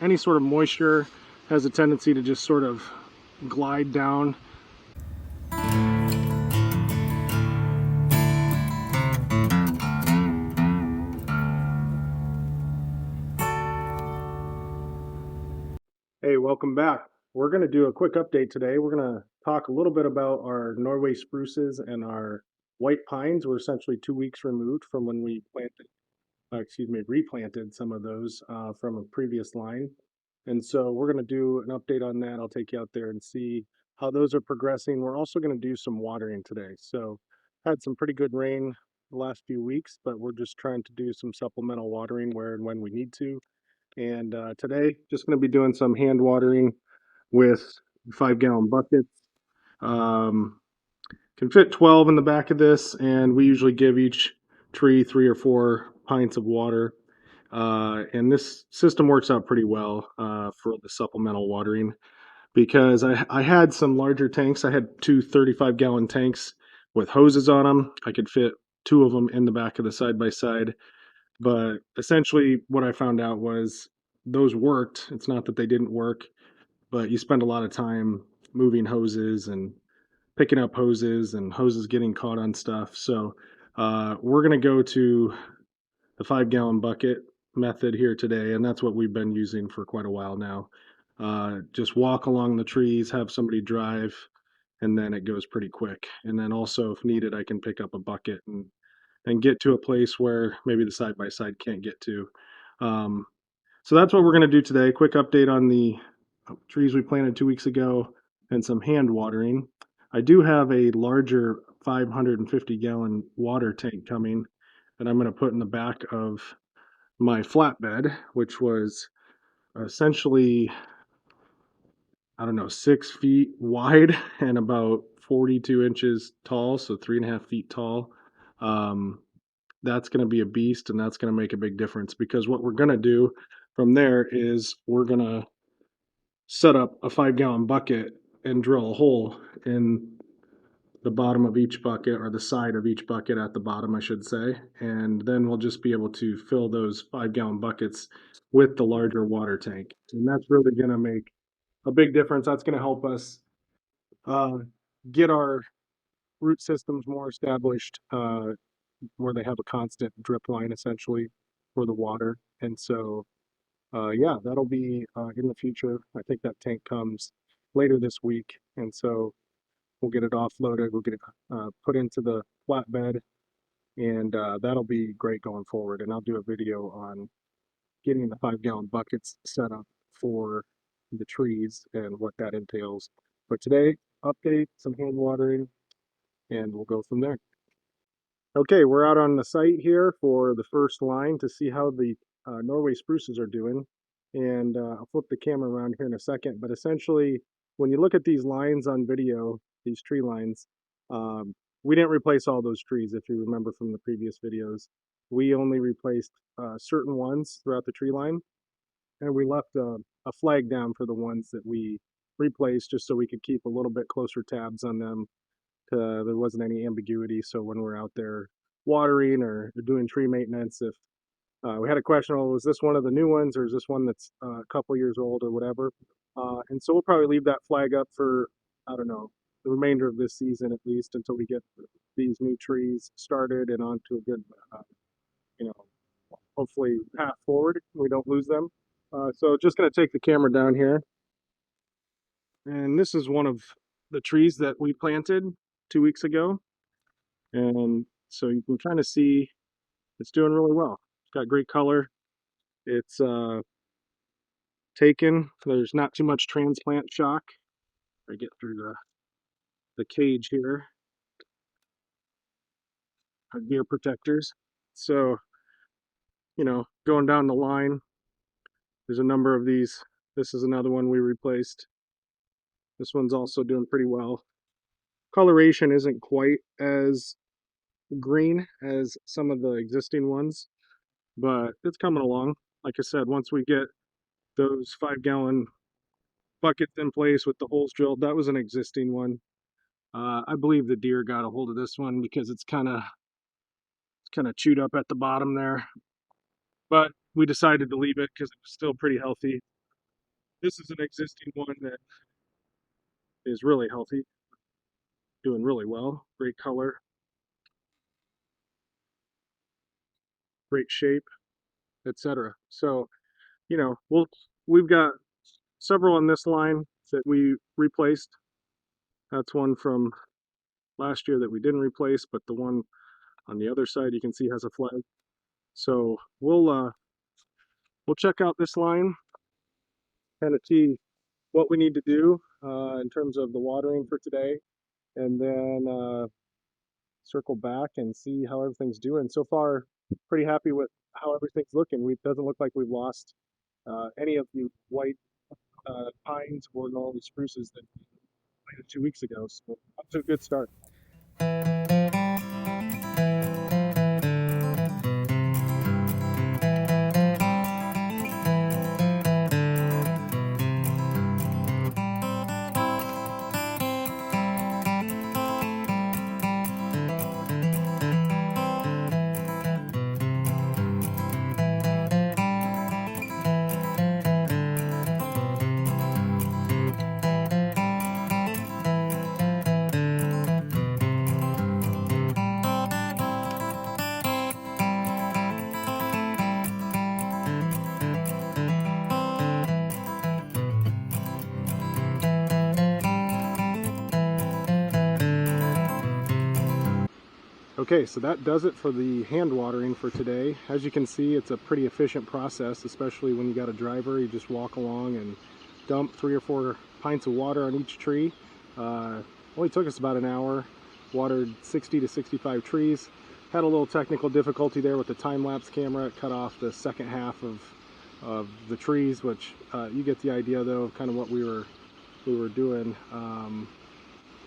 any sort of moisture has a tendency to just sort of glide down. Hey, welcome back. We're going to do a quick update today. We're going to talk a little bit about our Norway spruces and our white pines. We're essentially 2 weeks removed from when we replanted some of those from a previous line. And so we're going to do an update on that. I'll take you out there and see how those are progressing. We're also going to do some watering today. So had some pretty good rain the last few weeks, but we're just trying to do some supplemental watering where and when we need to. And today, just going to be doing some hand watering with 5-gallon buckets. Can fit 12 in the back of this, and we usually give each tree 3 or 4 pints of water. And this system works out pretty well for the supplemental watering because I had some larger tanks. I had two 35-gallon tanks with hoses on them. I could fit 2 of them in the back of the side-by-side. But essentially, what I found out was those worked. It's not that they didn't work, but you spend a lot of time moving hoses and picking up hoses and hoses getting caught on stuff. So we're going to go to the 5-gallon bucket method here today, and that's what we've been using for quite a while now. Just walk along the trees, have somebody drive, and then it goes pretty quick. And then also, if needed, I can pick up a bucket and get to a place where maybe the side by side can't get to. Um, so that's what we're going to do today. Quick update on the trees we planted 2 weeks ago and some hand watering. I do have a larger 550-gallon water tank coming that I'm going to put in the back of my flatbed, which was essentially, I don't know, 6 feet wide and about 42 inches tall, so 3.5 feet tall. That's going to be a beast, and that's going to make a big difference because what we're going to do from there is we're going to set up a 5-gallon bucket and drill a hole in the bottom of each bucket, or the side of each bucket at the bottom, I should say. And then we'll just be able to fill those 5-gallon buckets with the larger water tank. And that's really going to make a big difference. That's going to help us uh, get our root systems more established, where they have a constant drip line essentially for the water. And so, yeah, that'll be in the future. I think that tank comes later this week. And so we'll get it offloaded, we'll get it put into the flatbed, and that'll be great going forward. And I'll do a video on getting the 5-gallon buckets set up for the trees and what that entails. But today, update, some hand watering, and we'll go from there. Okay, we're out on the site here for the first line to see how the Norway spruces are doing. And I'll flip the camera around here in a second. But essentially, when you look at these lines on video, these tree lines, we didn't replace all those trees, if you remember from the previous videos. We only replaced certain ones throughout the tree line. And we left a flag down for the ones that we replaced just so we could keep a little bit closer tabs on them. There wasn't any ambiguity. So when we're out there watering or doing tree maintenance, if we had a question, oh, is this one of the new ones or is this one that's a couple years old or whatever? And so we'll probably leave that flag up for, I don't know, the remainder of this season at least until we get these new trees started and onto a good, you know, hopefully path forward. We don't lose them. So just going to take the camera down here. And this is one of the trees that we planted 2 weeks ago. And so you can kind of see it's doing really well. It's got great color. It's taken. There's not too much transplant shock. I get through the cage here. Our gear protectors. So, going down the line, there's a number of these. This is another one we replaced. This one's also doing pretty well. Coloration isn't quite as green as some of the existing ones, but it's coming along. Like I said, once we get those 5-gallon buckets in place with the holes drilled, that was an existing one. I believe the deer got a hold of this one because it's kind of chewed up at the bottom there, but we decided to leave it because it was still pretty healthy. This is an existing one that is really healthy, doing really well. Great color, great shape, etc. So, we've got several on this line that we replaced. That's one from last year that we didn't replace, but the one on the other side you can see has a flag. So we'll check out this line, kind of see what we need to do in terms of the watering for today, and then circle back and see how everything's doing. So far, pretty happy with how everything's looking. It doesn't look like we've lost any of the white pines or northern spruces that we planted 2 weeks ago. So up to a good start. Okay, so that does it for the hand watering for today. As you can see, it's a pretty efficient process, especially when you got a driver. You just walk along and dump 3 or 4 pints of water on each tree. Only took us about an hour. Watered 60 to 65 trees. Had a little technical difficulty there with the time-lapse camera. It cut off the second half of the trees, which you get the idea though of kind of what we were doing.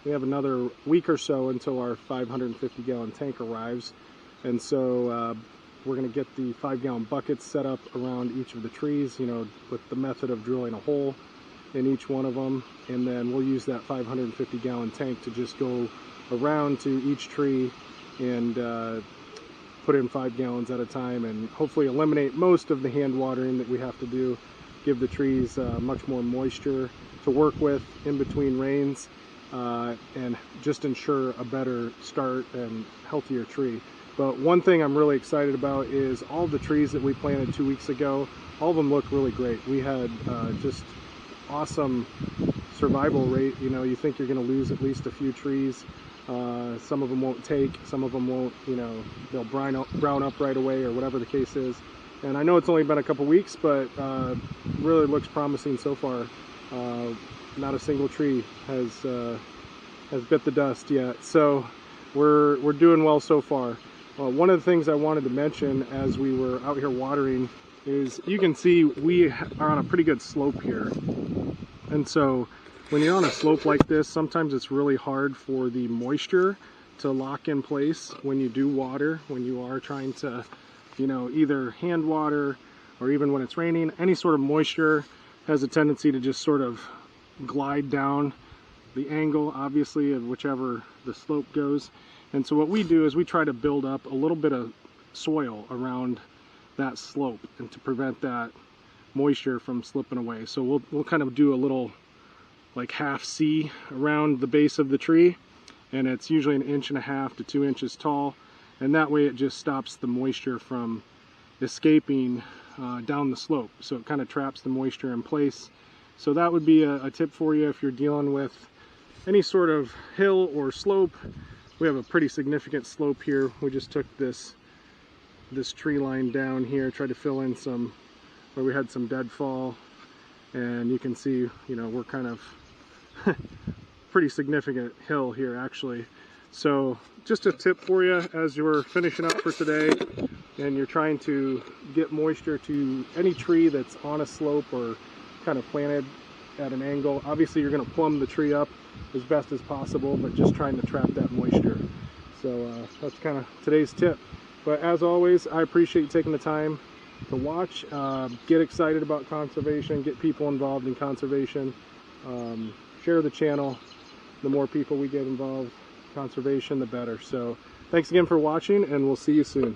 We have another week or so until our 550-gallon tank arrives, and so we're going to get the 5-gallon buckets set up around each of the trees, with the method of drilling a hole in each one of them, and then we'll use that 550-gallon tank to just go around to each tree and put in 5 gallons at a time, and hopefully eliminate most of the hand watering that we have to do, give the trees much more moisture to work with in between rains. And just ensure a better start and healthier tree. But one thing I'm really excited about is all the trees that we planted 2 weeks ago, all of them look really great. We had just awesome survival rate. You think you're going to lose at least a few trees. Some of them won't take, some of them won't, they'll brown up right away or whatever the case is. And I know it's only been a couple weeks, but really looks promising so far. Not a single tree has bit the dust yet, so we're doing well so far. One of the things I wanted to mention as we were out here watering is you can see we are on a pretty good slope here, and so when you're on a slope like this, sometimes it's really hard for the moisture to lock in place when you do water, when you are trying to either hand water or even when it's raining. Any sort of moisture has a tendency to just sort of glide down the angle, obviously, of whichever the slope goes. And so what we do is we try to build up a little bit of soil around that slope and to prevent that moisture from slipping away. So we'll kind of do a little like half C around the base of the tree, and it's usually 1.5 inches to 2 inches tall, and that way it just stops the moisture from escaping down the slope. So it kind of traps the moisture in place. So that would be a tip for you if you're dealing with any sort of hill or slope. We have a pretty significant slope here. We just took this tree line down here, tried to fill in some where we had some deadfall, and you can see, we're kind of pretty significant hill here actually. So just a tip for you as you're finishing up for today and you're trying to get moisture to any tree that's on a slope or kind of planted at an angle. Obviously you're going to plumb the tree up as best as possible, but just trying to trap that moisture. So that's kind of today's tip. But as always, I appreciate you taking the time to watch. Get excited about conservation, get people involved in conservation, share the channel. The more people we get involved in conservation, the better. So thanks again for watching, and we'll see you soon.